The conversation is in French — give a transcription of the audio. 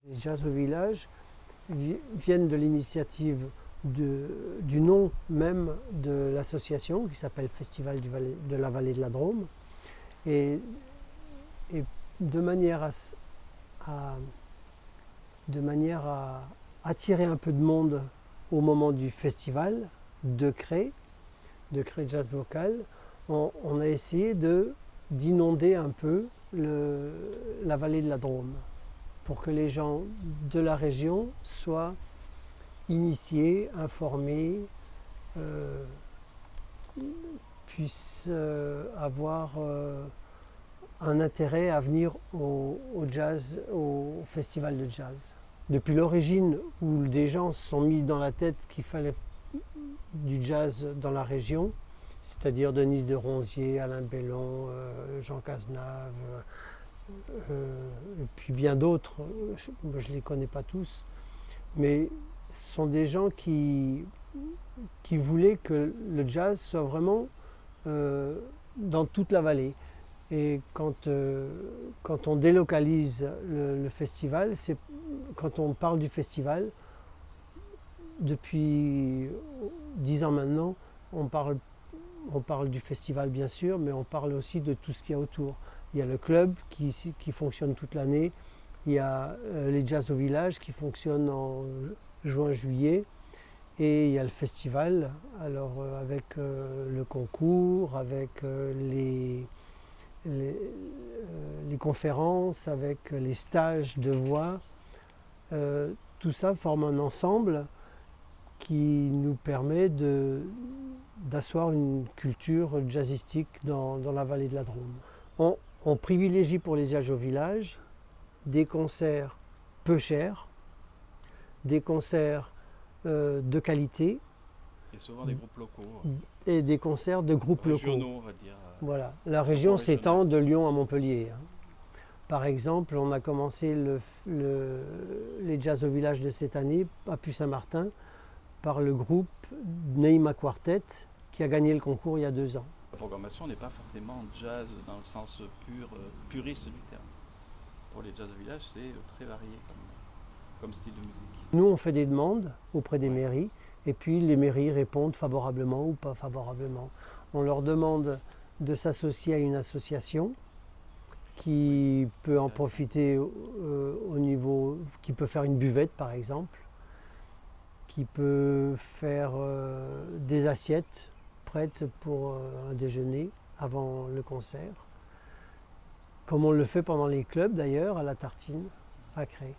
Les Jazz au village viennent de l'initiative du nom même de l'association qui s'appelle Festival de la Vallée de la Drôme. Et de manière à attirer un peu de monde au moment du festival de Cré Jazz Vocal, on a essayé d'inonder un peu la vallée de la Drôme pour que les gens de la région soient initiés, informés, puissent avoir un intérêt à venir au festival de jazz. Depuis l'origine où des gens se sont mis dans la tête qu'il fallait du jazz dans la région, c'est-à-dire Denise de Ronzier, Alain Bellon, Jean Cazenave, et puis bien d'autres, je ne les connais pas tous, mais ce sont des gens qui voulaient que le jazz soit vraiment dans toute la vallée. Et quand on délocalise le festival, quand on parle du festival, depuis 10 ans maintenant, on parle du festival bien sûr, mais on parle aussi de tout ce qu'il y a autour. Il y a le club qui fonctionne toute l'année, il y a les Jazz au village qui fonctionnent en juin-juillet, et il y a le festival, alors avec le concours, avec les conférences, avec les stages de voix, tout ça forme un ensemble qui nous permet d'asseoir une culture jazzistique dans la vallée de la Drôme. On privilégie pour les Jazz au village des concerts peu chers, des concerts de qualité. Et souvent des groupes locaux. Et des concerts de groupes régionaux, locaux. On va dire. Voilà. La région s'étend de Lyon à Montpellier. Par exemple, on a commencé les Jazz au village de cette année à Puy-Saint-Martin par le groupe Neima Quartet qui a gagné le concours il y a 2 ans. La programmation n'est pas forcément jazz dans le sens puriste du terme. Pour les Jazz au village, c'est très varié comme style de musique. Nous, on fait des demandes auprès des mairies et puis les mairies répondent favorablement ou pas favorablement. On leur demande de s'associer à une association qui peut en profiter au niveau, qui peut faire une buvette par exemple, qui peut faire des assiettes prêtes pour un déjeuner avant le concert, comme on le fait pendant les clubs d'ailleurs à la Tartine, à Cré.